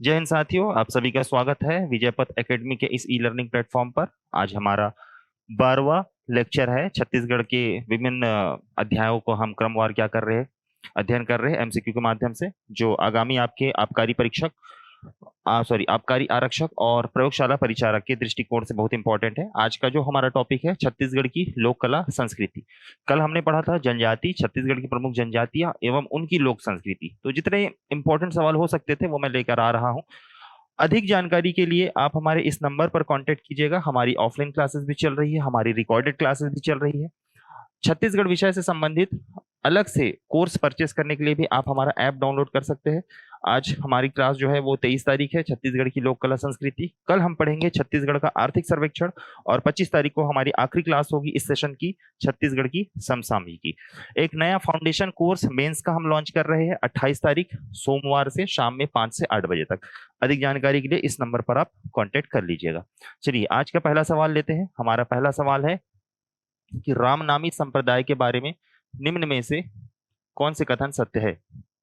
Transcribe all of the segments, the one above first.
जय हिंद साथियों, आप सभी का स्वागत है विजय पथ एकेडमी के इस ई लर्निंग प्लेटफॉर्म पर। आज हमारा 12वां लेक्चर है। छत्तीसगढ़ के विभिन्न अध्यायों को हम क्रमवार क्या कर रहे हैं, अध्ययन कर रहे हैं एमसीक्यू के माध्यम से, जो आगामी आपके आबकारी परीक्षक आबकारी आरक्षक और प्रयोगशाला परिचारक के दृष्टिकोण से बहुत इंपॉर्टेंट है। आज का जो हमारा टॉपिक है छत्तीसगढ़ की लोक कला संस्कृति। कल हमने पढ़ा था जनजाति, छत्तीसगढ़ की प्रमुख जनजातियां एवं उनकी लोक संस्कृति। तो जितने इंपॉर्टेंट सवाल हो सकते थे वो मैं लेकर आ रहा हूं। अधिक जानकारी के लिए आप हमारे इस नंबर पर कांटेक्ट कीजिएगा। हमारी ऑफलाइन क्लासेस भी चल रही है, हमारी रिकॉर्डेड क्लासेस भी चल रही है। छत्तीसगढ़ विषय से संबंधित अलग से कोर्स परचेस करने के लिए भी आप हमारा ऐप डाउनलोड कर सकते हैं। आज हमारी क्लास जो है वो 23 तारीख है, छत्तीसगढ़ की लोक कला संस्कृति। कल हम पढ़ेंगे छत्तीसगढ़ का आर्थिक सर्वेक्षण और 25 तारीख को हमारी आखिरी क्लास होगी इस सेशन की, छत्तीसगढ़ की समसामयिकी। एक नया फाउंडेशन कोर्स मेंस का हम लॉन्च कर रहे हैं 28 तारीख सोमवार से शाम में 5 से 8 बजे तक। अधिक जानकारी के लिए इस नंबर पर आप कॉन्टेक्ट कर लीजिएगा। चलिए आज का पहला सवाल लेते हैं। हमारा पहला सवाल है कि रामनामी संप्रदाय के बारे में निम्न में से कौन से कथन सत्य है।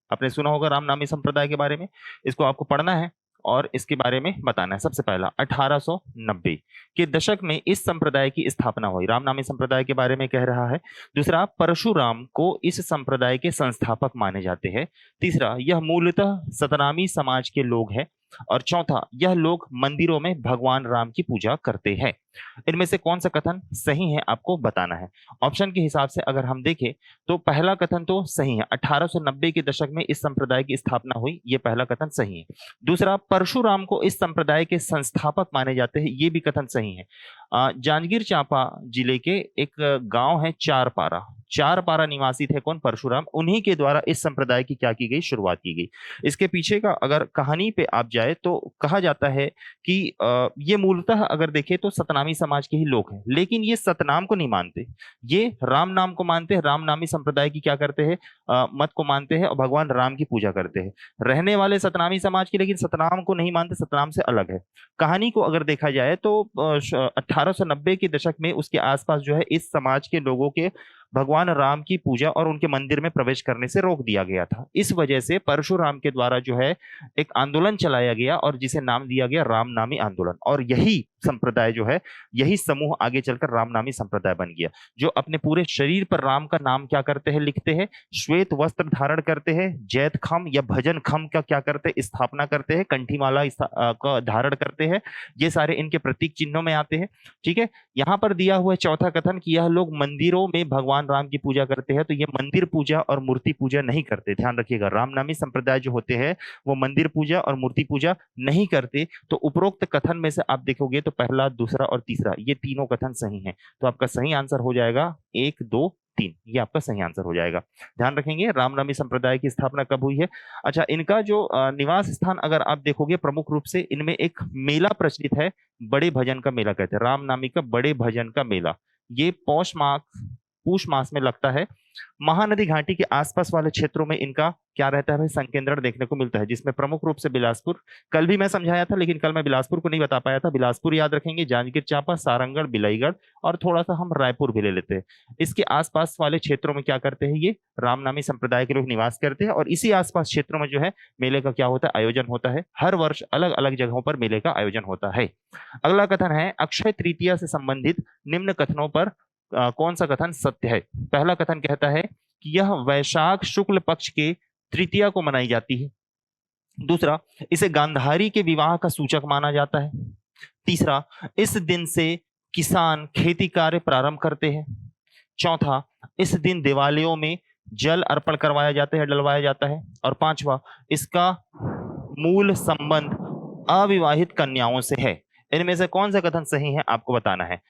आपने सुना होगा रामनामी संप्रदाय के बारे में, इसको आपको पढ़ना है और इसके बारे में बताना है। सबसे पहला 1890 के दशक में इस संप्रदाय की स्थापना हुई। रामनामी संप्रदाय के बारे में कह रहा है। दूसरा, परशुराम को इस संप्रदाय के संस्थापक माने जाते हैं। तीसरा, यह मूलतः सतनामी समाज के लोग हैं। और चौथा, यह लोग मंदिरों में भगवान राम की पूजा करते हैं। इनमें से कौन सा कथन सही है आपको बताना है। ऑप्शन के हिसाब से अगर हम देखें तो पहला कथन तो सही है, 1890 के दशक में इस संप्रदाय की स्थापना हुई, ये पहला कथन सही है। दूसरा, परशुराम को इस संप्रदाय के संस्थापक माने जाते हैं, ये भी कथन सही है। जांजगीर चांपा जिले के एक गांव है चारपारा निवासी थे कौन? परशुराम। उन्हीं के द्वारा इस संप्रदाय की क्या की गई, शुरुआत की गई। इसके पीछे का अगर कहानी पे आप जाए तो कहा जाता है कि ये मूलतः अगर देखें तो सतनामी समाज के ही लोग हैं, लेकिन ये सतनाम को नहीं मानते, ये राम नाम को मानते हैं। रामनामी संप्रदाय की क्या करते हैं, मत को मानते हैं और भगवान राम की पूजा करते हैं। रहने वाले सतनामी समाज के, लेकिन सतनाम को नहीं मानते, सतनाम से अलग है। कहानी को अगर देखा जाए तो 1890 के दशक में उसके आसपास जो है इस समाज के लोगों के भगवान राम की पूजा और उनके मंदिर में प्रवेश करने से रोक दिया गया था। इस वजह से परशुराम के द्वारा जो है एक आंदोलन चलाया गया और जिसे नाम दिया गया रामनामी आंदोलन। और यही संप्रदाय जो है, यही समूह आगे चलकर रामनामी संप्रदाय बन गया, जो अपने पूरे शरीर पर राम का नाम क्या करते हैं, लिखते हैं। श्वेत वस्त्र धारण करते हैं, जैत खम या भजन खम का क्या करते हैं, स्थापना करते हैं। कंठीमाला का धारण करते हैं। ये सारे इनके प्रतीक चिन्हों में आते हैं। ठीक है। यहाँ पर दिया हुआ चौथा कथन कि यह लोग मंदिरों में भगवान राम की पूजा करते हैं, तो ये मंदिर पूजा और मूर्ति पूजा नहीं करते। ध्यान रखिएगा, रामनामी संप्रदाय जो होते हैं वो मंदिर पूजा और मूर्ति पूजा नहीं करते। तो उपरोक्त कथन में से आप देखोगे तो पहला, दूसरा और तीसरा ये तीनों कथन सही हैं। तो आपका सही आंसर हो जाएगा 1, 2, 3, ये आपका सही आंसर हो जाएगा। ध्यान रखेंगे रामनामी संप्रदाय की स्थापना कब हुई है। अच्छा, इनका जो निवास स्थान अगर आप देखोगे, प्रमुख रूप से इनमें एक मेला प्रचलित है, बड़े भजन का मेला कहते हैं। रामनामी का बड़े भजन का मेला, ये पूष मास में लगता है। महानदी घाटी के आसपास वाले क्षेत्रों में इनका क्या रहता है भाई, संकेंद्रण देखने को मिलता है, जिसमें प्रमुख रूप से बिलासपुर, कल भी मैं समझाया था लेकिन कल मैं बिलासपुर को नहीं बता पाया था। बिलासपुर याद रखेंगे, जांजगीर चांपा, सारंगढ़, बिलाईगढ़ और थोड़ा सा हम रायपुर भी ले लेते हैं। इसके आसपास वाले क्षेत्रों में क्या करते हैं, ये रामनामी संप्रदाय के लोग निवास करते हैं। और इसी आसपास क्षेत्रों में जो है मेले का क्या होता है, आयोजन होता है। हर वर्ष अलग अलग जगहों पर मेले का आयोजन होता है। अगला कथन है, अक्षय तृतीया से संबंधित निम्न कथनों पर कौन सा कथन सत्य है। पहला कथन कहता है कि यह वैशाख शुक्ल पक्ष के तृतीया को मनाई जाती है। दूसरा, इसे गांधारी के विवाह का सूचक माना जाता है। तीसरा, इस दिन से किसान खेती कार्य प्रारंभ करते हैं। चौथा, इस दिन दिवालियों में जल अर्पण करवाया जाता है, डलवाया जाता है। और पांचवा, इसका मूल संबंध अविवाहित कन्याओं से है। इनमें से कौन सा कथन सही है आपको बताना है।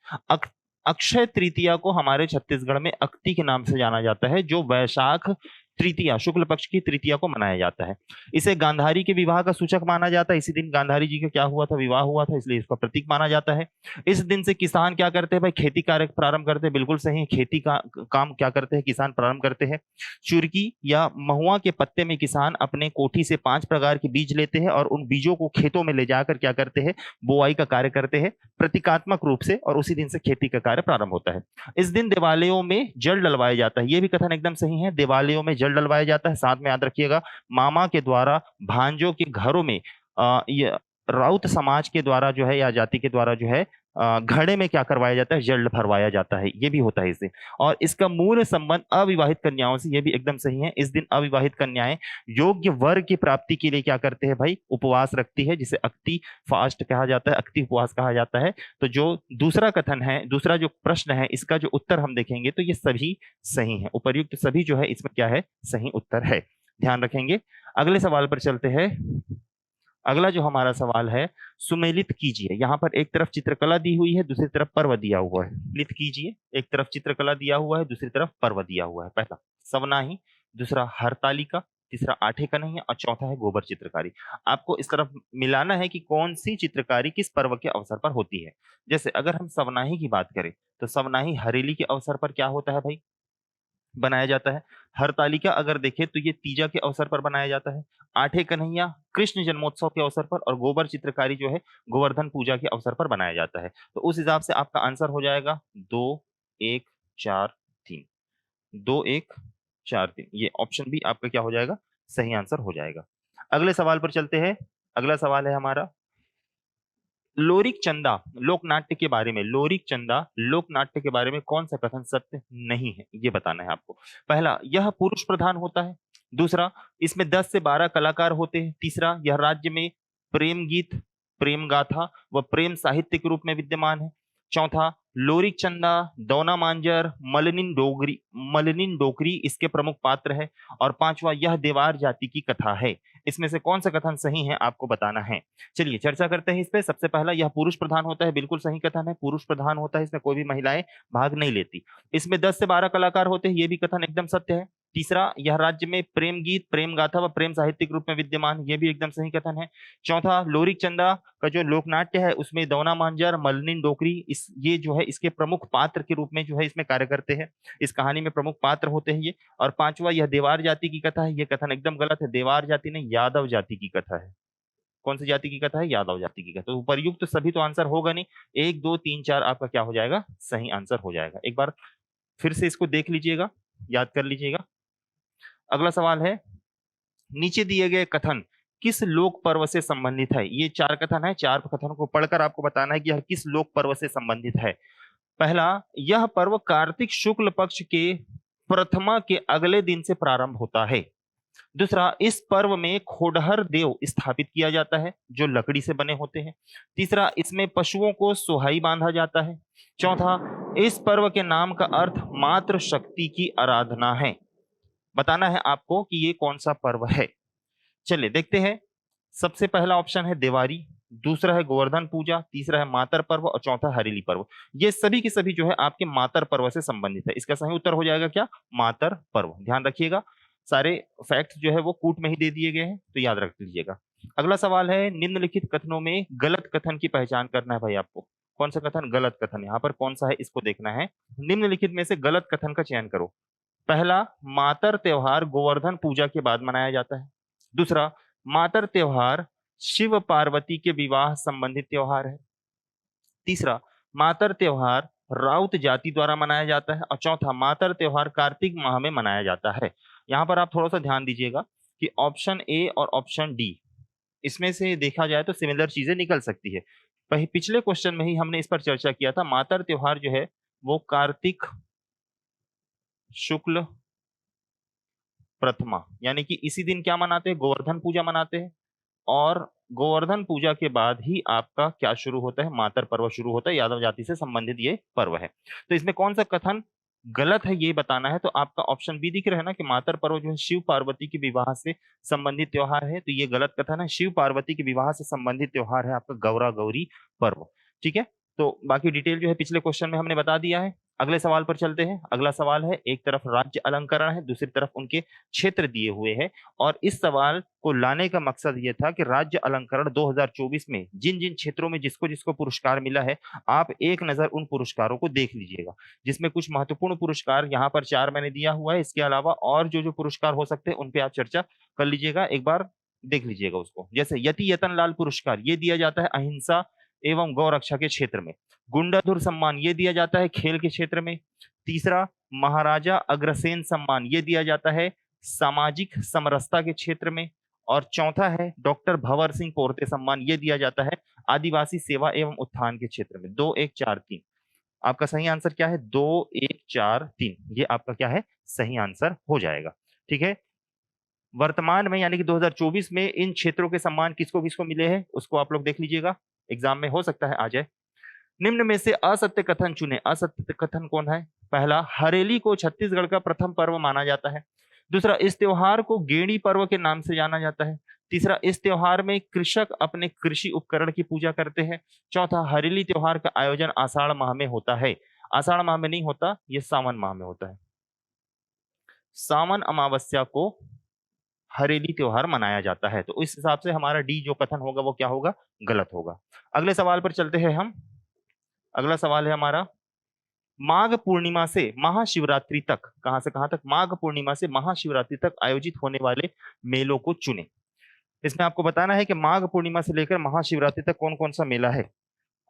अक्षय तृतीया को हमारे छत्तीसगढ़ में अक्ति के नाम से जाना जाता है, जो वैशाख तृतीया, शुक्ल पक्ष की तृतीया को मनाया जाता है। इसे गांधारी के विवाह का सूचक माना जाता है। इसी दिन गांधारी जी का क्या हुआ था, विवाह हुआ था, इसलिए इसका प्रतीक माना जाता है। इस दिन से किसान क्या करते हैं भाई, खेती कार्य प्रारंभ करते हैं। बिल्कुल सही, खेती का काम क्या करते हैं, किसान प्रारंभ करते हैं। चुरकी या महुआ के पत्ते में किसान अपने कोठी से 5 प्रकार के बीज लेते हैं और उन बीजों को खेतों में ले जाकर क्या करते हैं, बुआई का कार्य करते हैं प्रतीकात्मक रूप से, और उसी दिन से खेती का कार्य प्रारंभ होता है। इस दिन दिवालियों में जल डलवाया जाता है, यह भी कथन एकदम सही है। दिवालियों में जल डलवाया जाता है। साथ में याद रखिएगा, मामा के द्वारा भांजों के घरों में ये राउत समाज के द्वारा जो है या जाति के द्वारा जो है घड़े में क्या करवाया जाता है, जल भरवाया जाता है, ये भी होता है इससे। और इसका मूल संबंध अविवाहित कन्याओं से, ये भी एकदम सही है। इस दिन अविवाहित कन्याएं योग्य वर की प्राप्ति के लिए क्या करते हैं भाई, उपवास रखती है, जिसे अक्ति फास्ट कहा जाता है, अक्ति उपवास कहा जाता है। तो जो दूसरा कथन है, दूसरा जो प्रश्न है, इसका जो उत्तर हम देखेंगे तो ये सभी सही है, उपर्युक्त सभी जो है इसमें क्या है, सही उत्तर है, ध्यान रखेंगे। अगले सवाल पर चलते हैं। अगला जो हमारा सवाल है, सुमेलित कीजिए। यहाँ पर एक तरफ चित्रकला दी हुई है, दूसरी तरफ पर्व दिया हुआ है। सुमेलित कीजिए, एक तरफ चित्रकला दिया हुआ है, दूसरी तरफ पर्व दिया हुआ है। पहला सवनाही, दूसरा हरतालिका, तीसरा आठे कन्हैया और चौथा है गोबर चित्रकारी। आपको इस तरफ मिलाना है कि कौन सी चित्रकारी किस पर्व के अवसर पर होती है। जैसे अगर हम सवनाही की बात करें तो सवनाही हरेली के अवसर पर क्या होता है भाई, बनाया जाता है। हरतालिका अगर देखें तो ये तीजा के अवसर पर बनाया जाता है। आठे कन्हैया कृष्ण जन्मोत्सव के अवसर पर, और गोबर चित्रकारी जो है गोवर्धन पूजा के अवसर पर बनाया जाता है। तो उस हिसाब से आपका आंसर हो जाएगा 2 1 4 3, 2 1 4 3। ये ऑप्शन भी आपका क्या हो जाएगा, सही आंसर हो जाएगा। अगले सवाल पर चलते हैं। अगला सवाल है हमारा लोरिक चंदा लोक नाट्य के बारे में। लोरिक चंदा लोक नाट्य के बारे में कौन सा कथन सत्य नहीं है, ये बताना है आपको। पहला, यह पुरुष प्रधान होता है। दूसरा, इसमें 10 से 12 कलाकार होते हैं। तीसरा, यह राज्य में प्रेम गीत, प्रेम गाथा व प्रेम साहित्य के रूप में विद्यमान है। चौथा, लोरिक चंदा, दौना मांजर, मलिनीन डोकरी इसके प्रमुख पात्र है। और पांचवा, यह देवार जाति की कथा है। इसमें से कौन सा कथन सही है आपको बताना है। चलिए चर्चा करते हैं इस पे। सबसे पहला, यह पुरुष प्रधान होता है, बिल्कुल सही कथन है, पुरुष प्रधान होता है, इसमें कोई भी महिलाएं भाग नहीं लेती। इसमें 10 से 12 कलाकार होते हैं, ये भी कथन एकदम सत्य है। तीसरा, यह राज्य में प्रेम गीत, प्रेम गाथा व प्रेम साहित्य के रूप में विद्यमान, ये भी एकदम सही कथन है। चौथा, लोरिक चंदा का जो लोकनाट्य है उसमें दौना मांजर, मलिनीन डोकरी ये जो है इसके प्रमुख पात्र के रूप में जो है इसमें कार्य करते हैं, इस कहानी में प्रमुख पात्र होते हैं ये। और पांचवा, यह देवार जाति की कथा है, ये कथन एकदम गलत है, देवार जाति नहीं यादव जाति की कथा है। कौन सी जाति की कथा है, यादव जाति की कथा। तो उपर्युक्त सभी तो आंसर होगा नहीं, 1 2 3 4 आपका क्या हो जाएगा, सही आंसर हो जाएगा। एक बार फिर से इसको देख लीजिएगा, याद कर लीजिएगा। अगला सवाल है, नीचे दिए गए कथन किस लोक पर्व से संबंधित है। ये 4 कथन है, 4 कथनों को पढ़कर आपको बताना है कि यह किस लोक पर्व से संबंधित है। पहला, यह पर्व कार्तिक शुक्ल पक्ष के प्रथमा के अगले दिन से प्रारंभ होता है। दूसरा, इस पर्व में खोडहर देव स्थापित किया जाता है जो लकड़ी से बने होते हैं। तीसरा, इसमें पशुओं को सोहाई बांधा जाता है। चौथा, इस पर्व के नाम का अर्थ मात्र शक्ति की आराधना है। बताना है आपको कि ये कौन सा पर्व है। चलिए देखते हैं। सबसे पहला ऑप्शन है देवारी, दूसरा है गोवर्धन पूजा, तीसरा है मातर पर्व और चौथा हरेली पर्व। ये सभी के सभी जो है आपके मातर पर्व से संबंधित है। इसका सही उत्तर हो जाएगा क्या, मातर पर्व। ध्यान रखिएगा, सारे फैक्ट्स जो है वो कूट में ही दे दिए गए हैं, तो याद रख लीजिएगा। अगला सवाल है, निम्नलिखित कथनों में गलत कथन की पहचान करना है भाई आपको। कौन सा कथन गलत कथन, यहाँ पर कौन सा है इसको देखना है। निम्नलिखित में से गलत कथन का चयन करो। पहला, मातर त्योहार गोवर्धन पूजा के बाद मनाया जाता है। दूसरा, मातर त्योहार शिव पार्वती के विवाह संबंधित त्योहार है। तीसरा, मातर त्योहार राउत जाति द्वारा मनाया जाता है। और चौथा, मातर त्योहार कार्तिक माह में मनाया जाता है। यहाँ पर आप थोड़ा सा ध्यान दीजिएगा कि ऑप्शन ए और ऑप्शन डी, इसमें से देखा जाए तो सिमिलर चीजें निकल सकती है। पिछले क्वेश्चन में ही हमने इस पर चर्चा किया था। मातर त्योहार जो है वो कार्तिक शुक्ल प्रथमा, यानी कि इसी दिन क्या मनाते हैं, गोवर्धन पूजा मनाते हैं। और गोवर्धन पूजा के बाद ही आपका क्या शुरू होता है, मातर पर्व शुरू होता है। यादव जाति से संबंधित ये पर्व है। तो इसमें कौन सा कथन गलत है ये बताना है। तो आपका ऑप्शन बी दिख रहा है ना कि मातर पर्व जो है शिव पार्वती के विवाह से संबंधित त्योहार है, तो ये गलत कथन है। शिव पार्वती के विवाह से संबंधित त्योहार है आपका गौरा गौरी पर्व। ठीक है, तो बाकी डिटेल जो है पिछले क्वेश्चन में हमने बता दिया है। अगले सवाल पर चलते हैं। अगला सवाल है, एक तरफ राज्य अलंकरण है, दूसरी तरफ उनके क्षेत्र दिए हुए हैं। और इस सवाल को लाने का मकसद ये था कि राज्य अलंकरण 2024 में जिन जिन क्षेत्रों में जिसको जिसको पुरस्कार मिला है, आप एक नजर उन पुरस्कारों को देख लीजिएगा, जिसमें कुछ महत्वपूर्ण पुरस्कार यहाँ पर 4 मैंने दिया हुआ है। इसके अलावा और जो जो पुरस्कार हो सकते हैं उन पे आप चर्चा कर लीजिएगा, एक बार देख लीजिएगा उसको। जैसे यति यतन लाल पुरस्कार ये दिया जाता है अहिंसा एवं गौ रक्षा के क्षेत्र में। गुंडाधुर सम्मान ये दिया जाता है खेल के क्षेत्र में। तीसरा, महाराजा अग्रसेन सम्मान ये दिया जाता है सामाजिक समरसता के क्षेत्र में। और चौथा है डॉक्टर भंवर सिंह पोर्ते सम्मान, ये दिया जाता है आदिवासी सेवा एवं उत्थान के क्षेत्र में। 2 1 4 3 आपका सही आंसर क्या है? 2 1 4 3 ये आपका क्या है? सही आंसर हो जाएगा। ठीक है, वर्तमान में यानी कि 2024 में इन क्षेत्रों के सम्मान किसको किसको मिले हैं उसको आप लोग देख लीजिएगा, एग्जाम में हो सकता है आ जाए। निम्न में से असत्य कथन चुने। असत्य कथन कौन है? पहला, हरेली को छत्तीसगढ़ का प्रथम पर्व माना जाता है। दूसरा, इस त्योहार को गेड़ी पर्व के नाम से जाना जाता है। तीसरा, इस त्योहार में कृषक अपने कृषि उपकरण की पूजा करते हैं। चौथा, हरेली त्योहार का आयोजन आषाढ़ माह में होता है। आषाढ़ माह में नहीं होता, ये सावन माह में होता है। सावन अमावस्या को हरेली त्योहार मनाया जाता है। तो इस हिसाब से हमारा डी जो कथन होगा वो क्या होगा? गलत होगा। अगले सवाल पर चलते हैं हम। अगला सवाल है हमारा, माघ पूर्णिमा से महाशिवरात्रि तक, कहां से कहां तक? माघ पूर्णिमा से महाशिवरात्रि तक आयोजित होने वाले मेलों को चुने। इसमें आपको बताना है कि माघ पूर्णिमा से लेकर महाशिवरात्रि तक कौन कौन सा मेला है।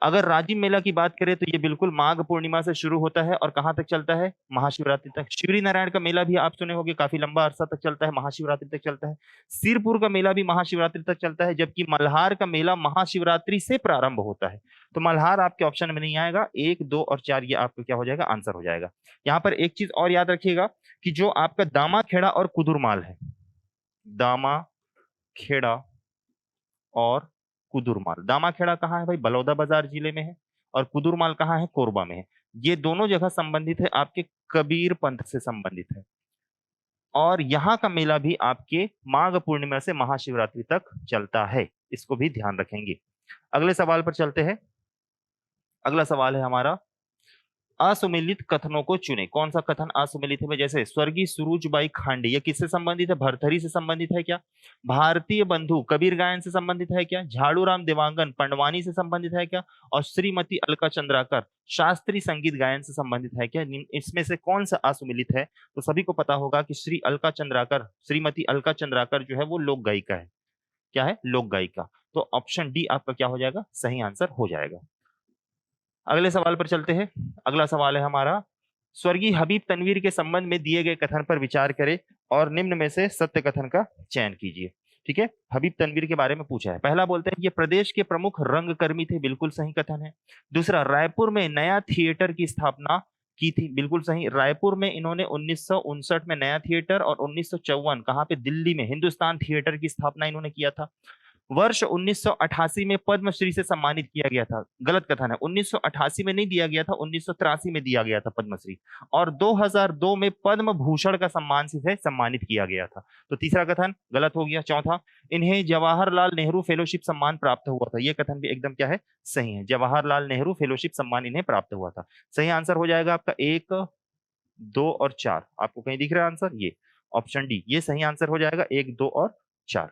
अगर राजिम मेला की बात करें तो ये बिल्कुल माघ पूर्णिमा से शुरू होता है और कहां तक चलता है? महाशिवरात्रि तक। शिवरी नारायण का मेला भी आप सुने होंगे, काफी लंबा अरसा तक चलता है, महाशिवरात्रि तक चलता है। सिरपुर का मेला भी महाशिवरात्रि तक चलता है, जबकि मल्हार का मेला महाशिवरात्रि से प्रारंभ होता है। तो मल्हार आपके ऑप्शन में नहीं आएगा। 1 2 और 4 ये आपका क्या हो जाएगा? आंसर हो जाएगा। यहाँ पर एक चीज और याद रखिएगा कि जो आपका दामाखेड़ा और कुदुरमाल है, दामाखेड़ा और कुदुरमाल, दामाखेड़ा कहाँ है भाई? बलौदा बाजार जिले में है। और कुदुरमाल कहाँ है? कोरबा में है। ये दोनों जगह संबंधित है आपके कबीर पंथ से संबंधित है। और यहाँ का मेला भी आपके माघ पूर्णिमा से महाशिवरात्रि तक चलता है, इसको भी ध्यान रखेंगे। अगले सवाल पर चलते हैं। अगला सवाल है हमारा, असुमेलित कथनों को चुने। कौन सा कथन असुमेलित है? जैसे स्वर्गीय सुरुजबाई खांडे, ये किससे संबंधित है? भरथरी से संबंधित है क्या? भारतीय बंधु कबीर गायन से संबंधित है क्या? झाड़ूराम देवांगन पंडवानी से संबंधित है क्या? और श्रीमती अलका चंद्राकर शास्त्रीय संगीत गायन से संबंधित है क्या? इसमें से कौन सा असुमेलित है? तो सभी को पता होगा कि श्रीमती अलका चंद्राकर जो है वो लोक गायिका है। क्या है? लोक गायिका। तो ऑप्शन डी आपका क्या हो जाएगा? सही आंसर हो जाएगा। अगले सवाल पर चलते हैं। अगला सवाल है हमारा, स्वर्गीय हबीब तनवीर के संबंध में दिए गए कथन पर विचार करें और निम्न में से सत्य कथन का चयन कीजिए। ठीक है, हबीब तनवीर के बारे में पूछा है। पहला बोलते हैं ये प्रदेश के प्रमुख रंगकर्मी थे, बिल्कुल सही कथन है। दूसरा, रायपुर में नया थिएटर की स्थापना की थी, बिल्कुल सही। रायपुर में इन्होंने 1959 में नया थिएटर और 1954 कहां पे? दिल्ली में हिंदुस्तान थिएटर की स्थापना इन्होंने किया था। वर्ष 1988 में पद्मश्री से सम्मानित किया गया था, गलत कथन है। 1988 में नहीं दिया गया था, 1983 में दिया गया था पद्मश्री। और 2002 में पद्म भूषण का सम्मान से सम्मानित किया गया था। तो तीसरा कथन गलत हो गया। चौथा, इन्हें जवाहरलाल नेहरू फेलोशिप सम्मान प्राप्त हुआ था, यह कथन भी एकदम क्या है? सही है। जवाहरलाल नेहरू फेलोशिप सम्मान इन्हें प्राप्त हुआ था। सही आंसर हो जाएगा आपका 1 2 और 4। आपको कहीं दिख रहा है आंसर? ये ऑप्शन डी, ये सही आंसर हो जाएगा, 1 2 और 4।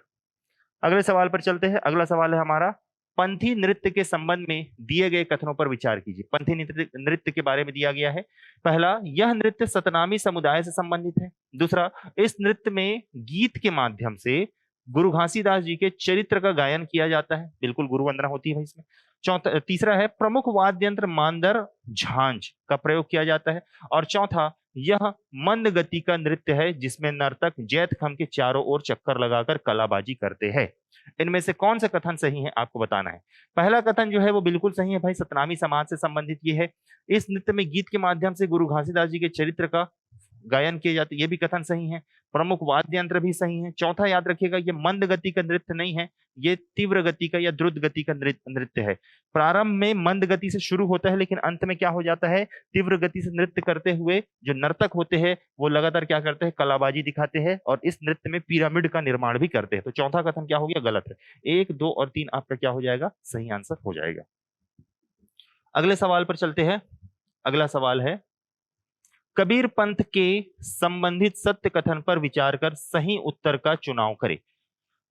अगले सवाल पर चलते हैं। अगला सवाल है हमारा, पंथी नृत्य के संबंध में दिए गए कथनों पर विचार कीजिए। पंथी नृत्य के बारे में दिया गया है। पहला, यह नृत्य सतनामी समुदाय से संबंधित है। दूसरा, इस नृत्य में गीत के माध्यम से गुरु घासीदास जी के चरित्र का गायन किया जाता है, बिल्कुल गुरु वंदना होती है इसमें। चौथा, तीसरा है प्रमुख वाद्य यंत्र मांदर झांझ का प्रयोग किया जाता है। और चौथा, यह मंद गति का नृत्य है जिसमें नर्तक जैत खम के चारों ओर चक्कर लगाकर कलाबाजी करते हैं। इनमें से कौन सा कथन सही है आपको बताना है। पहला कथन जो है वो बिल्कुल सही है भाई, सतनामी समाज से संबंधित ये है। इस नृत्य में गीत के माध्यम से गुरु घासीदास जी के चरित्र का गायन किए जाते, ये भी कथन सही है। प्रमुख वाद्य यंत्र भी सही है। चौथा याद रखिएगा, ये मंद गति का नृत्य नहीं है, ये तीव्र गति का या द्रुत गति का नृत्य है। प्रारंभ में मंद गति से शुरू होता है लेकिन अंत में क्या हो जाता है? तीव्र गति से नृत्य करते हुए जो नर्तक होते हैं वो लगातार क्या करते हैं? कलाबाजी दिखाते हैं और इस नृत्य में पिरामिड का निर्माण भी करते हैं। तो चौथा कथन क्या हो गया? गलत है। 1 2 और 3 आपका क्या हो जाएगा? सही आंसर हो जाएगा। अगले सवाल पर चलते हैं। अगला सवाल है, कबीर पंथ के संबंधित सत्य कथन पर विचार कर सही उत्तर का चुनाव करें।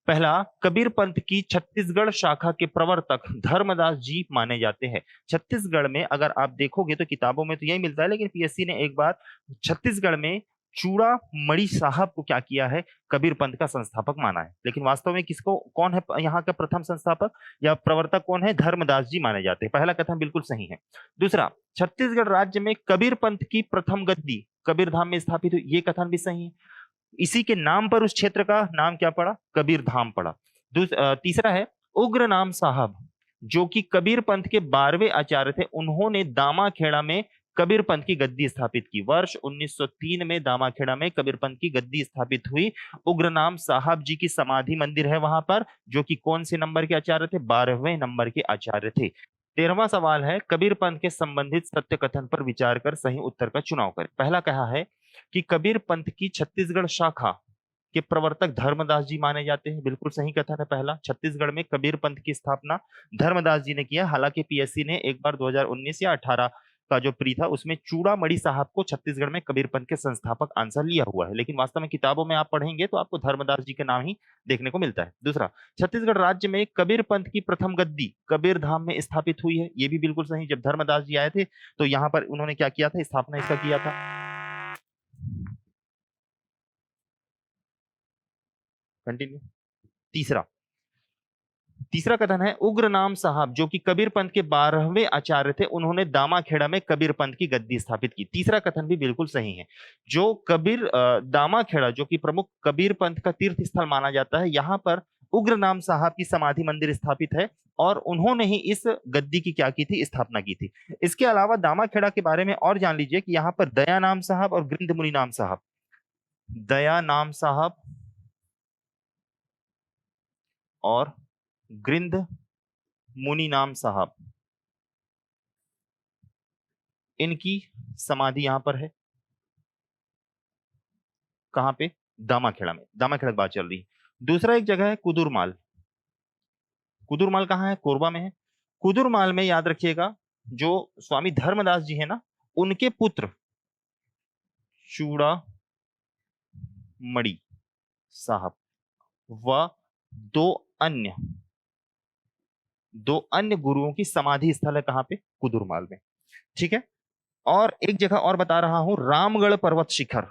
पहला, कबीर पंथ की छत्तीसगढ़ शाखा के प्रवर्तक धर्मदास जी माने जाते हैं। छत्तीसगढ़ में अगर आप देखोगे तो किताबों में तो यही मिलता है, लेकिन पीएससी ने एक बार छत्तीसगढ़ में चूड़ा मणि साहब को क्या किया है? कबीर पंथ का संस्थापक माना है। लेकिन वास्तव में किसको, कौन है यहाँ का प्रथम संस्थापक या प्रवर्तक कौन है? धर्मदास जी माने जाते हैं। पहला कथन बिल्कुल सही है। दूसरा, छत्तीसगढ़ राज्य में कबीर पंथ की प्रथम गद्दी कबीर धाम में स्थापित हुई, ये कथन भी सही है। इसी के नाम पर उस क्षेत्र का नाम क्या पड़ा? कबीर धाम पड़ा। तीसरा है उग्र नाम साहब, जो कि कबीर पंथ के 12वें आचार्य थे। उन्होंने दामाखेड़ा में कबीर पंथ की गद्दी स्थापित की। वर्ष 1903 में दामाखेड़ा में कबीर पंथ की गद्दी स्थापित हुई। उग्रनाम साहब जी की समाधि मंदिर है वहां पर, जो कि कौन से नंबर के आचार्य थे? 12वें नंबर के आचार्य थे। 13वां सवाल है कबीर पंथ के संबंधित सत्य कथन पर विचार कर सही उत्तर का चुनाव करें। पहला कहा है कि कबीर पंथ की छत्तीसगढ़ शाखा के प्रवर्तक धर्मदास जी माने जाते हैं। बिल्कुल सही कथन है पहला। छत्तीसगढ़ में कबीर पंथ की स्थापना धर्मदास जी ने किया। हालांकि पीएससी ने एक बार 2019 या 18 का जो प्री था उसमें चूड़ामणि साहब को छत्तीसगढ़ में कबीर पंथ के संस्थापक आंसर लिया हुआ है, लेकिन वास्तव में किताबों में आप पढ़ेंगे तो आपको धर्मदास जी के नाम ही देखने को मिलता है। दूसरा, छत्तीसगढ़ राज्य में कबीर पंथ की प्रथम गद्दी कबीर धाम में स्थापित हुई है। ये भी बिल्कुल सही। जब धर्मदास जी आए थे तो यहाँ पर उन्होंने क्या किया था? स्थापना इसका किया था। कंटिन्यू। तीसरा तीसरा कथन है उग्र नाम साहब, जो कि कबीर पंथ के 12वें आचार्य थे, उन्होंने दामाखेड़ा में कबीर पंथ की गद्दी स्थापित की। तीसरा कथन भी बिल्कुल सही है। जो कबीर दामाखेड़ा, जो कि प्रमुख कबीर पंथ का तीर्थ स्थल माना जाता है, यहाँ पर उग्र नाम साहब की समाधि मंदिर स्थापित है और उन्होंने ही इस गद्दी की क्या की थी? स्थापना की थी। इसके अलावा दामाखेड़ा के बारे में और जान लीजिए कि यहाँ पर दया नाम साहब और गृंध मुनि नाम साहब, दया नाम साहब और गृंध मुनि नाम साहब, इनकी समाधि यहां पर है। कहां पे? दामाखेड़ा में। दामाखेड़ा की बात चल रही है। दूसरा एक जगह है कुदुरमाल। कुदुरमाल कहाँ है? कोरबा में है। कुदुरमाल में याद रखिएगा जो स्वामी धर्मदास जी है ना, उनके पुत्र चूड़ा मणि साहब व दो अन्य दो अन्य गुरुओं की समाधि स्थल है। कहां पे? कुदुरमाल में। ठीक है। और एक जगह और बता रहा हूं, रामगढ़ पर्वत शिखर।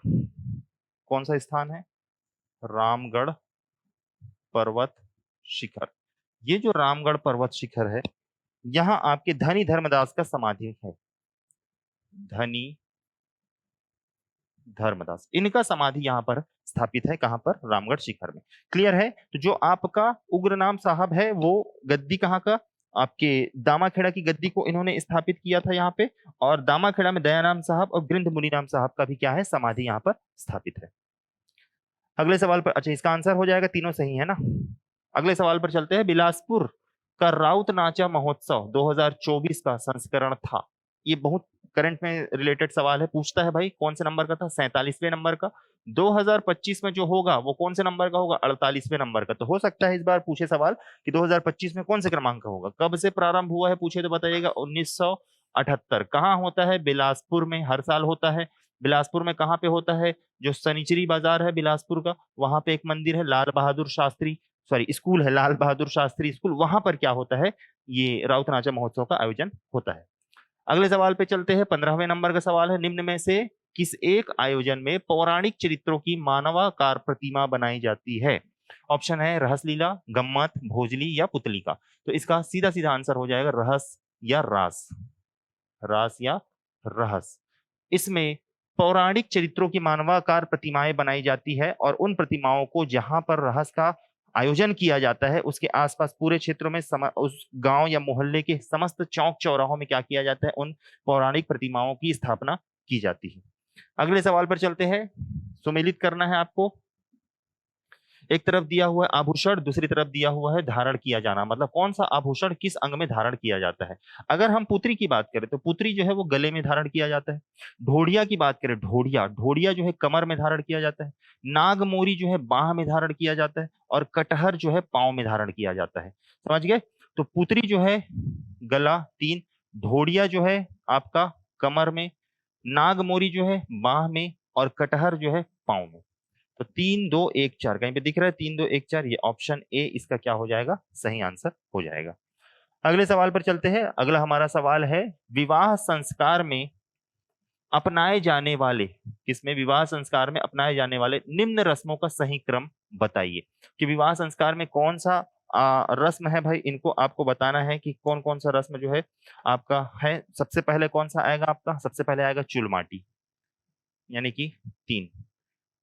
कौन सा स्थान है? रामगढ़ पर्वत शिखर। ये जो रामगढ़ पर्वत शिखर है, यहां आपके धनी धर्मदास का समाधि है। धनी धर्मदास, इनका समाधि यहां पर स्थापित है। कहां पर? रामगढ़ शिखर में। क्लियर है? तो जो आपका उग्रनाम साहब है वो गद्दी कहां का? आपके दामाखेड़ा की गद्दी को इन्होंने स्थापित किया था यहाँ पे। और दामाखेड़ा में दयानाम साहब और गृंध मुनिराम साहब का भी क्या है? समाधि यहाँ पर स्थापित है। अगले सवाल पर, अच्छा इसका आंसर हो जाएगा, तीनों सही है ना। अगले सवाल पर चलते हैं। बिलासपुर का राउत नाचा महोत्सव 2024 का संस्करण था। ये बहुत करंट में रिलेटेड सवाल है। पूछता है भाई कौन से नंबर का था? 47वें नंबर का। 2025 में जो होगा वो कौन से नंबर का होगा? 48वें नंबर का। तो हो सकता है इस बार पूछे सवाल कि 2025 में कौन से क्रमांक का होगा। कब से प्रारंभ हुआ है पूछे तो बताइएगा 1978। कहाँ होता है? बिलासपुर में। हर साल होता है। बिलासपुर में कहाँ पे होता है? जो सनिचरी बाजार है बिलासपुर का, वहां पे एक मंदिर है लाल बहादुर शास्त्री, सॉरी स्कूल है लाल बहादुर शास्त्री स्कूल, वहां पर क्या होता है? ये राउत नाचा महोत्सव का आयोजन होता है। अगले सवाल पे चलते हैं। 15वें नंबर का सवाल है, निम्न में से किस एक आयोजन में पौराणिक चरित्रों की मानवाकार प्रतिमा बनाई जाती है? ऑप्शन है रहसलीला, गम्मत, भोजली या पुतली का। तो इसका सीधा सीधा आंसर हो जाएगा रहस या रास। रास या रहस। इसमें पौराणिक चरित्रों की मानवाकार प्रतिमाएं बनाई जाती है और उन प्रतिमाओं को जहां पर रहस्य का आयोजन किया जाता है उसके आसपास पूरे क्षेत्रों में उस गांव या मोहल्ले के समस्त चौक चौराहों में क्या किया जाता है? उन पौराणिक प्रतिमाओं की स्थापना की जाती है। अगले सवाल पर चलते हैं। सुमेलित करना है आपको। एक तरफ दिया हुआ है आभूषण, दूसरी तरफ दिया हुआ है धारण किया जाना। मतलब कौन सा आभूषण किस अंग में धारण किया जाता है। अगर हम पुत्री की बात करें तो पुत्री जो है वो गले में धारण किया जाता है। ढोड़िया की बात करें, ढोड़िया ढोड़िया जो है कमर में धारण किया जाता है। नागमोरी जो है बाह में धारण किया जाता है और कटहर जो है पांव में धारण किया जाता है। समझ गए? तो पुत्री जो है गला 3, ढोड़िया जो है आपका कमर में, नागमोरी जो है बाह में और कटहर जो है पांव में। तो 3 2 1 4 कहीं पे दिख रहा है 3 2 1 4, ये ऑप्शन ए इसका क्या हो जाएगा? सही आंसर हो जाएगा। अगले सवाल पर चलते हैं। अगला हमारा सवाल है, विवाह संस्कार में अपनाए जाने वाले, किसमें? विवाह संस्कार में अपनाए जाने वाले निम्न रस्मों का सही क्रम बताइए। कि विवाह संस्कार में कौन सा रस्म है भाई, इनको आपको बताना है कि कौन कौन सा रस्म जो है आपका है। सबसे पहले कौन सा आएगा आपका? सबसे पहले आएगा चुलमाटी, यानी कि 3।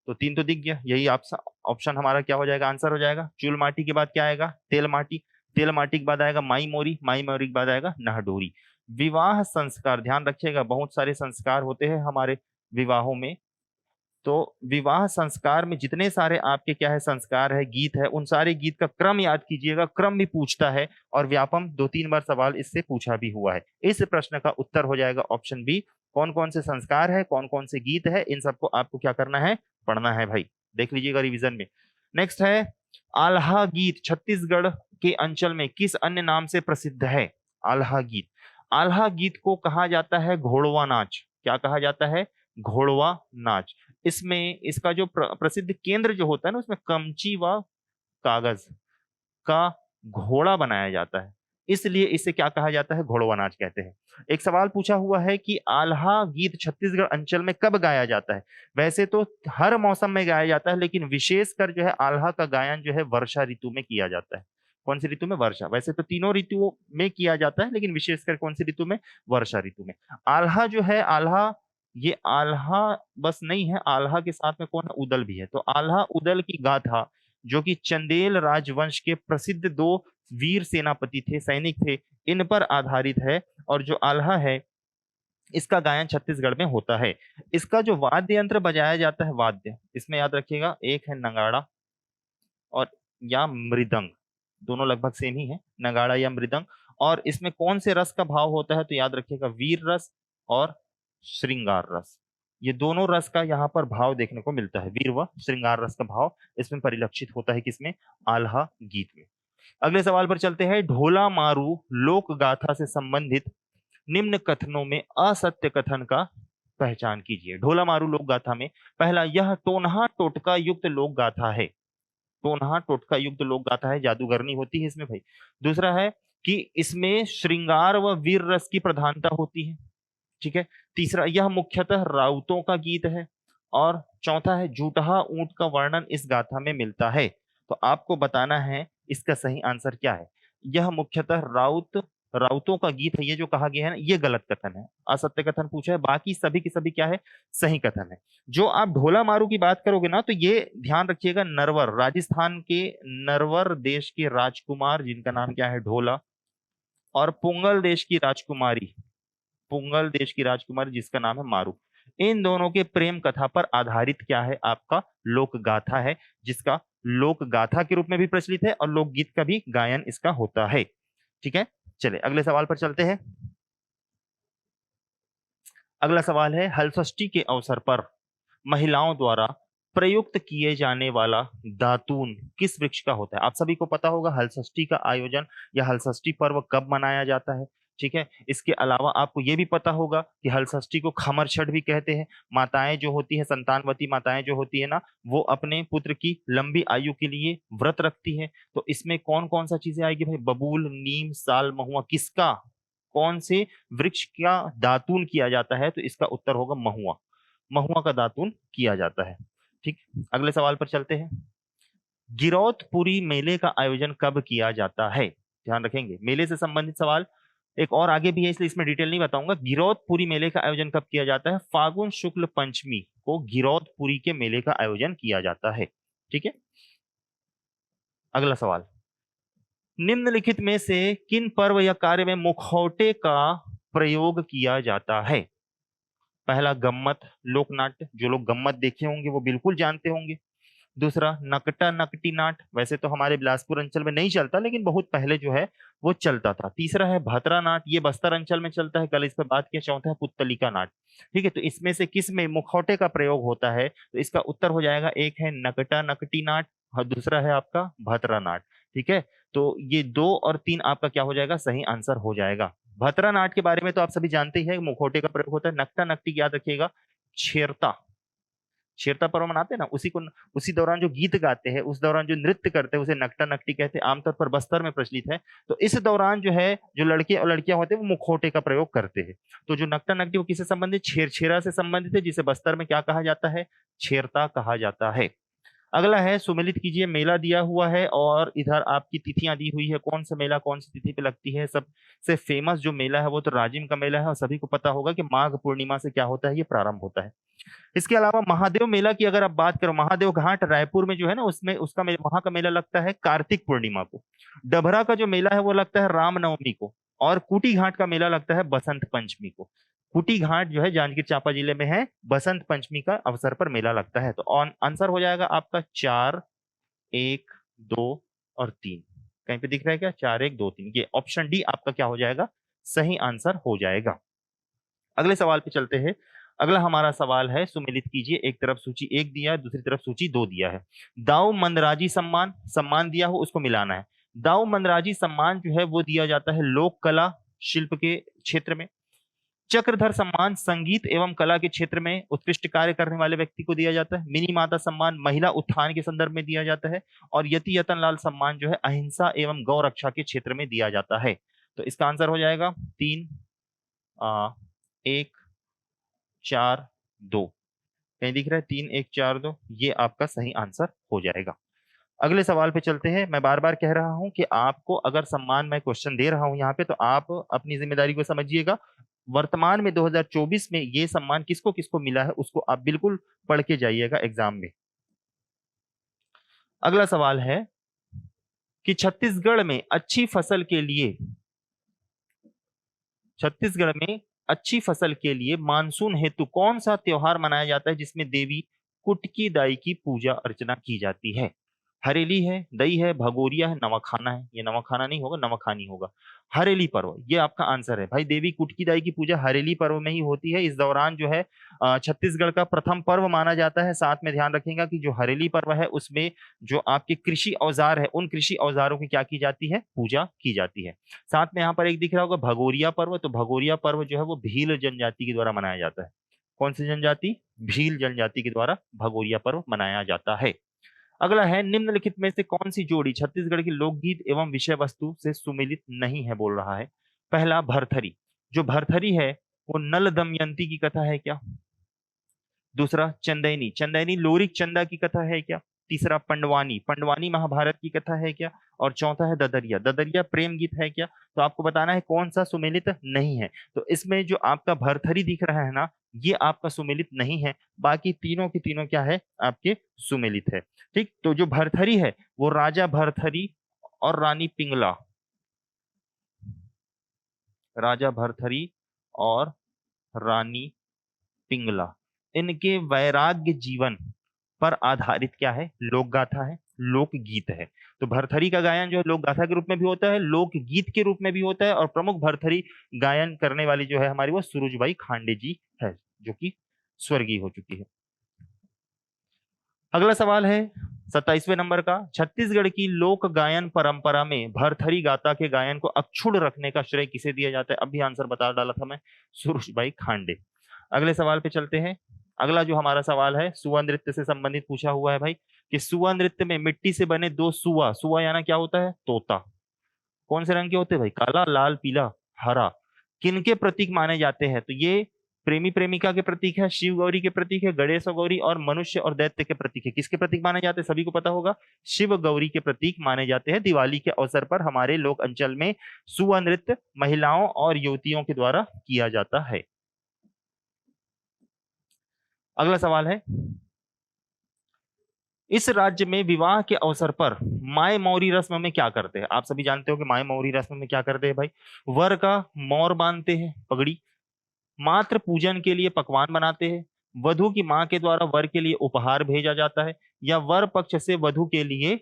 तो 3 तो दिख गया, यही आप ऑप्शन हमारा क्या हो जाएगा, आंसर हो जाएगा। चूल माटी के बाद क्या आएगा, तेल माटी, तेल माटी के बाद आएगा माई मोरी, माई मोरी के बाद आएगा नाहडोरी। विवाह संस्कार, ध्यान रखिएगा बहुत सारे संस्कार होते हैं हमारे विवाहों में, तो विवाह संस्कार में जितने सारे आपके क्या है संस्कार है, गीत है, उन सारे गीत का क्रम याद कीजिएगा, क्रम भी पूछता है और व्यापम 2-3 बार सवाल इससे पूछा भी हुआ है। इस प्रश्न का उत्तर हो जाएगा ऑप्शन बी। कौन कौन से संस्कार है, कौन कौन से गीत है, इन सबको आपको क्या करना है, पढ़ना है भाई, देख लीजिएगा रिविजन में। नेक्स्ट है आल्हा गीत, छत्तीसगढ़ के अंचल में किस अन्य नाम से प्रसिद्ध है। आल्हा गीत, आल्हा गीत को कहा जाता है घोड़वा नाच। क्या कहा जाता है, घोड़वा नाच। इसमें इसका जो प्रसिद्ध केंद्र जो होता है ना, उसमें कमची व कागज का घोड़ा बनाया जाता है, इसलिए इसे क्या कहा जाता है, घोड़वा नाच कहते हैं। एक सवाल पूछा हुआ है कि आल्हा गीत छत्तीसगढ़ अंचल में कब गाया जाता है। वैसे तो हर मौसम में गाया जाता है, लेकिन विशेषकर जो है आल्हा का गायन जो है वर्षा ऋतु में किया जाता है। कौन सी ऋतु में, वर्षा। वैसे तो तीनों ऋतुओं में किया जाता है, लेकिन विशेषकर कौन सी ऋतु में, वर्षा ऋतु में। आल्हा जो है, आल्हा, ये आल्हा बस नहीं है, आल्हा के साथ में कौन है, उदल भी है। तो आल्हा उदल की गाथा जो कि चंदेल राजवंश के प्रसिद्ध 2 वीर सेनापति थे, सैनिक थे, इन पर आधारित है। और जो आल्हा है इसका गायन छत्तीसगढ़ में होता है। इसका जो वाद्य यंत्र बजाया जाता है, वाद्य, इसमें याद रखिएगा एक है नगाड़ा और या मृदंग, दोनों लगभग सेम ही है, नगाड़ा या मृदंग। और इसमें कौन से रस का भाव होता है, तो याद रखिएगा वीर रस और श्रृंगार रस, ये दोनों रस का यहाँ पर भाव देखने को मिलता है। वीर व श्रृंगार रस का भाव इसमें परिलक्षित होता है, किसमें, आल्हा गीत में। अगले सवाल पर चलते हैं। ढोला मारू लोक गाथा से संबंधित निम्न कथनों में असत्य कथन का पहचान कीजिए। ढोला मारू लोक गाथा में पहला, यह टोनहा टोटका युक्त लोक गाथा है। टोनहा टोटका युक्त लोक गाथा है, जादूगरनी होती है इसमें भाई। दूसरा है कि इसमें श्रृंगार व वीर रस की प्रधानता होती है, ठीक है। तीसरा, यह मुख्यतः राउतों का गीत है। और चौथा है, जूठा ऊंट का वर्णन इस गाथा में मिलता है। तो आपको बताना है इसका सही आंसर क्या है। यह मुख्यतः राउतों का गीत है, ये जो कहा गया है ना, ये गलत कथन है, असत्य कथन पूछा है। बाकी सभी की सभी क्या है, सही कथन है। जो आप ढोला मारू की बात करोगे ना, तो ये ध्यान रखिएगा, नरवर, राजस्थान के नरवर देश के राजकुमार जिनका नाम क्या है, ढोला, और पुंगल देश की राजकुमारी, पुंगल देश की राजकुमारी जिसका नाम है मारू, इन दोनों के प्रेम कथा पर आधारित क्या है, आपका लोक गाथा है, जिसका लोक गाथा के रूप में भी प्रचलित है और लोकगीत का भी गायन इसका होता है, ठीक है। चले अगले सवाल पर चलते हैं। अगला सवाल है, हलषष्ठी के अवसर पर महिलाओं द्वारा प्रयुक्त किए जाने वाला दातून किस वृक्ष का होता है। आप सभी को पता होगा हलषष्ठी का आयोजन या हलषष्ठी पर्व कब मनाया जाता है, ठीक है। इसके अलावा आपको यह भी पता होगा कि हलषष्ठी को खमर छठ भी कहते हैं। माताएं जो होती है, संतानवती माताएं जो होती है ना, वो अपने पुत्र की लंबी आयु के लिए व्रत रखती है। तो इसमें कौन कौन सा चीजें आएगी भाई, बबूल, नीम, साल, महुआ, किसका, कौन से वृक्ष का दातून किया जाता है, तो इसका उत्तर होगा महुआ, महुआ का दातून किया जाता है, ठीक। अगले सवाल पर चलते हैं। गिरौदपुरी मेले का आयोजन कब किया जाता है, ध्यान रखेंगे, मेले से संबंधित सवाल एक और आगे भी है, इसलिए इसमें डिटेल नहीं बताऊंगा। गिरौदपुरी मेले का आयोजन कब किया जाता है, फागुन शुक्ल पंचमी को गिरौदपुरी के मेले का आयोजन किया जाता है, ठीक है। अगला सवाल, निम्नलिखित में से किन पर्व या कार्य में मुखौटे का प्रयोग किया जाता है। पहला, गम्मत, लोकनाट्य, जो लोग गम्मत देखे होंगे वो बिल्कुल जानते होंगे। दूसरा, नकटा नकटी नाट, वैसे तो हमारे बिलासपुर अंचल में नहीं चलता, लेकिन बहुत पहले जो है वो चलता था। तीसरा है भतरा नाट, ये बस्तर अंचल में चलता है, कल इस पर बात किया। चौथा है पुत्तलिका नाट, ठीक है। तो इसमें से किस में मुखौटे का प्रयोग होता है, तो इसका उत्तर हो जाएगा, एक है नकटा नकटी नाट और दूसरा है आपका भतरा नाट, ठीक है। तो ये 2 और 3 आपका क्या हो जाएगा, सही आंसर हो जाएगा। भतरा नाट के बारे में तो आप सभी जानते ही हैं, मुखौटे का प्रयोग होता है। नकटा नकटी याद रखिएगा, छेरता, छेरता पर्व मनाते हैं ना, उसी दौरान जो गीत गाते हैं, उस दौरान जो नृत्य करते हैं, उसे नकटा नकटी कहते हैं। आमतौर पर बस्तर में प्रचलित है। तो इस दौरान जो है, जो लड़के और लड़कियां होते हैं वो मुखौटे का प्रयोग करते हैं। तो जो नकटा नकटी वो किससे संबंधित, छेरछेरा से संबंधित है, जिसे बस्तर में क्या कहा जाता है, छेरता कहा जाता है। अगला है सुमेलित कीजिए, मेला दिया हुआ है और इधर आपकी तिथियां दी हुई है, कौन सा मेला कौन सी तिथि पे लगती है। सबसे फेमस जो मेला है वो तो राजिम का मेला है और सभी को पता होगा कि माघ पूर्णिमा से क्या होता है, ये प्रारंभ होता है। इसके अलावा महादेव मेला की अगर आप बात करो, महादेव घाट रायपुर में जो है ना, उसमें वहां का मेला लगता है कार्तिक पूर्णिमा को। डभरा का जो मेला है वो लगता है रामनवमी को। और कुटी घाट का मेला लगता है बसंत पंचमी को। कुटी घाट जो है जांजगीर चांपा जिले में है, बसंत पंचमी का अवसर पर मेला लगता है। तो आंसर हो जाएगा आपका 4, 1, 2 और 3। कहीं पे दिख रहा है क्या? 4, 1, 2, 3, ये ऑप्शन डी आपका क्या हो जाएगा, सही आंसर हो जाएगा। अगले सवाल पे चलते हैं। अगला हमारा सवाल है, सुमेलित कीजिए, एक तरफ सूची 1 दिया है, दूसरी तरफ सूची 2 दिया है। दाऊ मंदराजी सम्मान सम्मान दिया हो उसको मिलाना है। दाऊ मंदराजी सम्मान जो है वो दिया जाता है लोक कला शिल्प के क्षेत्र में। चक्रधर सम्मान संगीत एवं कला के क्षेत्र में उत्कृष्ट कार्य करने वाले व्यक्ति को दिया जाता है। मिनी माता सम्मान महिला उत्थान के संदर्भ में दिया जाता है। और यति यतन लाल सम्मान जो है अहिंसा एवं गौ रक्षा के क्षेत्र में दिया जाता है। तो इसका आंसर हो जाएगा 3, 1, 4, 2। कहीं दिख रहा है 3, 1, 4, 2, ये आपका सही आंसर हो जाएगा। अगले सवाल पे चलते हैं। मैं बार बार कह रहा हूं कि आपको अगर सम्मान मैं क्वेश्चन दे रहा हूं यहाँ पे तो आप अपनी जिम्मेदारी को समझिएगा। वर्तमान में 2024 में ये सम्मान किसको किसको मिला है उसको आप बिल्कुल पढ़ के जाइएगा एग्जाम में। अगला सवाल है कि छत्तीसगढ़ में अच्छी फसल के लिए मानसून हेतु कौन सा त्योहार मनाया जाता है जिसमें देवी कुटकी दाई की पूजा अर्चना की जाती है। हरेली है, दई है, भगोरिया है, नवाखाना है। ये नवाखाना नहीं होगा, नवाखानी होगा। हरेली पर्व ये आपका आंसर है भाई। देवी कुटकी दाई की पूजा हरेली पर्व में ही होती है। इस दौरान जो है छत्तीसगढ़ का प्रथम पर्व माना जाता है। साथ में ध्यान रखिएगा कि जो हरेली पर्व है उसमें जो आपके कृषि औजार है उन कृषि औजारों की क्या की जाती है, पूजा की जाती है। साथ में यहाँ पर एक दिख रहा होगा भगोरिया पर्व। तो भगोरिया पर्व जो है वो भील जनजाति के द्वारा मनाया जाता है। कौन सी जनजाति? भील जनजाति के द्वारा भगोरिया पर्व मनाया जाता है। अगला है, निम्नलिखित में से कौन सी जोड़ी छत्तीसगढ़ की लोकगीत एवं विषय वस्तु से सुमेलित नहीं है, बोल रहा है। पहला भरथरी। जो भरथरी है वो नल दमयंती की कथा है क्या? दूसरा चंदैनी, चंदैनी लोरिक चंदा की कथा है क्या? तीसरा पंडवानी, पंडवानी महाभारत की कथा है क्या? और चौथा है ददरिया, ददरिया प्रेम गीत है क्या? तो आपको बताना है कौन सा सुमेलित नहीं है। तो इसमें जो आपका भरथरी दिख रहा है ना, ये आपका सुमेलित नहीं है। बाकी तीनों की तीनों क्या है, आपके सुमेलित है। ठीक, तो जो भरथरी है वो राजा भरथरी और रानी पिंगला, राजा भरथरी और रानी पिंगला, इनके वैराग्य जीवन पर आधारित क्या है, लोक गाथा है, लोकगीत है। तो भरथरी का गायन जो है लोक गाथा के रूप में भी होता है, लोकगीत के रूप में भी होता है। और प्रमुख भरथरी गायन करने वाली जो है हमारी वो सुरुजबाई खांडे जी है, जो कि स्वर्गीय हो चुकी है। अगला सवाल है 27वें नंबर का, छत्तीसगढ़ की लोक गायन परंपरा में भरथरी गाथा के गायन को अक्षुण्ण रखने का श्रेय किसे दिया जाता है? अभी आंसर बता डाला था मैं, सुरुजबाई खांडे। अगले सवाल पे चलते हैं। अगला जो हमारा सवाल है सुआ नृत्य से संबंधित पूछा हुआ है भाई, कि सुआ नृत्य में मिट्टी से बने 2 सुआ, सुआ यानी क्या होता है, तोता, कौन से रंग के होते हैं भाई, काला, लाल, पीला, हरा, किनके प्रतीक माने जाते हैं? तो ये प्रेमी प्रेमिका के प्रतीक है, शिव गौरी के प्रतीक है, गणेश और गौरी, और मनुष्य और दैत्य के प्रतीक है। किसके प्रतीक माने जाते हैं? सभी को पता होगा, शिव गौरी के प्रतीक माने जाते हैं। दिवाली के अवसर पर हमारे लोक अंचल में सुआ नृत्य महिलाओं और युवतियों के द्वारा किया जाता है। अगला सवाल है, इस राज्य में विवाह के अवसर पर माय मौरी रस्म में क्या करते हैं? आप सभी जानते हो कि माय मौरी रस्म में क्या करते हैं भाई, वर का मोर बांधते हैं, पगड़ी, मात्र पूजन के लिए पकवान बनाते हैं, वधु की मां के द्वारा वर के लिए उपहार भेजा जाता है, या वर पक्ष से वधु के लिए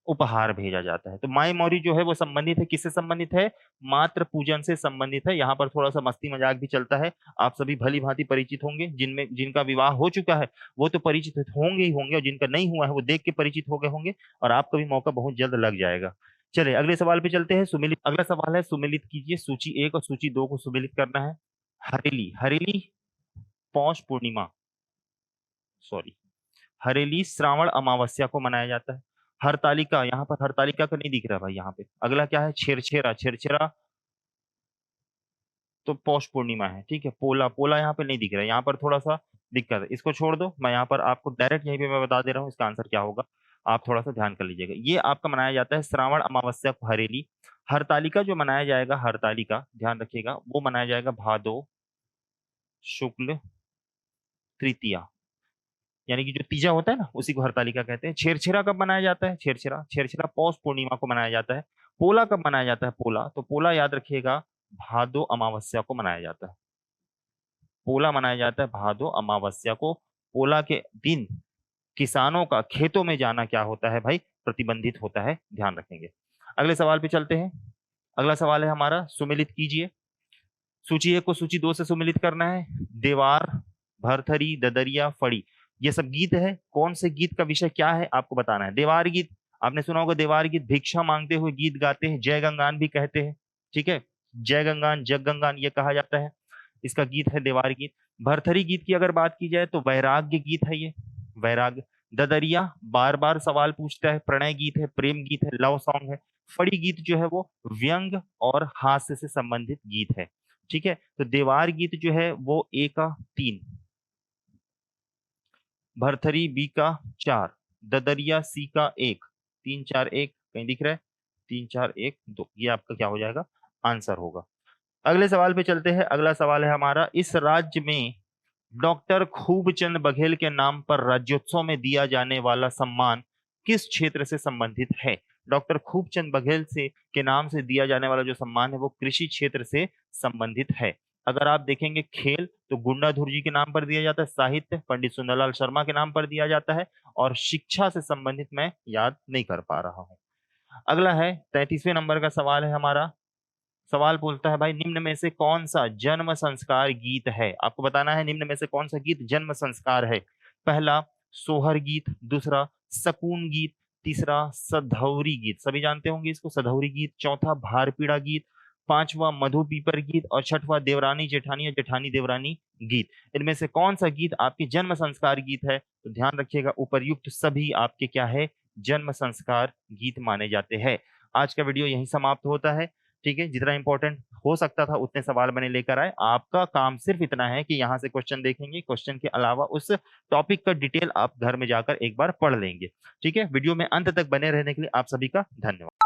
उपहार भेजा जाता है। तो माई मौरी जो है वो संबंधित है, किससे संबंधित है, मात्र पूजन से संबंधित है। यहाँ पर थोड़ा सा मस्ती मजाक भी चलता है। आप सभी भली भांति परिचित होंगे, जिनका विवाह हो चुका है वो तो परिचित होंगे ही होंगे, और जिनका नहीं हुआ है वो देख के परिचित हो गए होंगे, और आपका भी मौका बहुत जल्द लग जाएगा। चलिए अगले सवाल पे चलते हैं। सुमिलित, अगला सवाल है, सुमिलित कीजिए, सूची 1 और सूची 2 को सुमिलित करना है। हरेली, हरेली पौष पूर्णिमा, सॉरी, हरेली श्रावण अमावस्या को मनाया जाता है। हरतालिका, यहाँ पर हरतालिका का नहीं दिख रहा भाई यहाँ पे। अगला क्या है, छेरछेरा, छेरछेरा तो पौष पूर्णिमा है, ठीक है। पोला, पोला यहाँ पे नहीं दिख रहा है, यहाँ पर थोड़ा सा दिक्कत है, इसको छोड़ दो। मैं यहाँ पर आपको डायरेक्ट यहीं पे मैं बता दे रहा हूँ इसका आंसर क्या होगा, आप थोड़ा सा ध्यान कर लीजिएगा। ये आपका मनाया जाता है श्रावण अमावस्या को हरेली। हरतालिका जो मनाया जाएगा, हरतालिका ध्यान रखिएगा, वो मनाया जाएगा भादो शुक्ल तृतीया, यानी कि जो तीजा होता है ना उसी को हरतालिका कहते हैं। छेरछेरा कब मनाया जाता है? छेरछेरा छेरछेरा पौष पूर्णिमा को मनाया जाता है। पोला कब मनाया जाता है? पोला, तो पोला याद रखिएगा भादो अमावस्या को मनाया जाता है। पोला मनाया जाता है भादो अमावस्या को। पोला के दिन किसानों का खेतों में जाना क्या होता है भाई? प्रतिबंधित होता है, ध्यान रखेंगे। अगले सवाल पे चलते हैं। अगला सवाल है हमारा, सुमिलित कीजिए। सूची 1 को सूची 2 से सुमिलित करना है। देवार, भरथरी, ददरिया, फड़ी, ये सब गीत है। कौन से गीत का विषय क्या है आपको बताना है। देवार गीत आपने सुना होगा, देवार गीत भिक्षा मांगते हुए गीत गाते हैं, जय गंगान भी कहते हैं, ठीक है, जय गंगान जग गंगान ये कहा जाता है, इसका गीत है देवार गीत। भरथरी गीत की अगर बात की जाए तो वैराग्य गीत है ये, वैराग्य। ददरिया बार बार सवाल पूछता है, प्रणय गीत है, प्रेम गीत है, लव सॉन्ग है। फड़ी गीत जो है वो व्यंग और हास्य से संबंधित गीत है, ठीक है। तो देवार गीत जो है वो ए का 3, भरथरी बी का 4, ददरिया सी का 1, 3 4 1 कहीं दिख रहा है, 3 4 1 2, ये आपका क्या हो जाएगा? आंसर होगा। अगले सवाल पे चलते हैं। अगला सवाल है हमारा, इस राज्य में डॉक्टर खूबचंद बघेल के नाम पर राज्योत्सव में दिया जाने वाला सम्मान किस क्षेत्र से संबंधित है? डॉक्टर खूबचंद बघेल से के नाम से दिया जाने वाला जो सम्मान है वो कृषि क्षेत्र से संबंधित है। अगर आप देखेंगे खेल तो गुंडाधुर जी के नाम पर दिया जाता है, साहित्य पंडित सुंदरलाल शर्मा के नाम पर दिया जाता है, और शिक्षा से संबंधित मैं याद नहीं कर पा रहा हूं। अगला है 33वें नंबर का सवाल है हमारा। सवाल बोलता है भाई, निम्न में से कौन सा जन्म संस्कार गीत है? आपको बताना है निम्न में से कौन सा गीत जन्म संस्कार है। पहला सोहर गीत, दूसरा सकून गीत, तीसरा सधौरी गीत, सभी जानते होंगे इसको, सधौरी गीत। चौथा भारपीड़ा गीत, पांचवा मधु पीपर गीत, और छठवां देवरानी जेठानी या जेठानी देवरानी गीत। इनमें से कौन सा गीत आपके जन्म संस्कार गीत है? तो ध्यान रखिएगा उपर्युक्त सभी आपके क्या है? जन्म संस्कार गीत माने जाते हैं। आज का वीडियो यहीं समाप्त होता है, ठीक है। जितना इंपॉर्टेंट हो सकता था उतने सवाल मैंने लेकर आए। आपका काम सिर्फ इतना है कि यहाँ से क्वेश्चन देखेंगे, क्वेश्चन के अलावा उस टॉपिक का डिटेल आप घर में जाकर एक बार पढ़ लेंगे, ठीक है। वीडियो में अंत तक बने रहने के लिए आप सभी का धन्यवाद।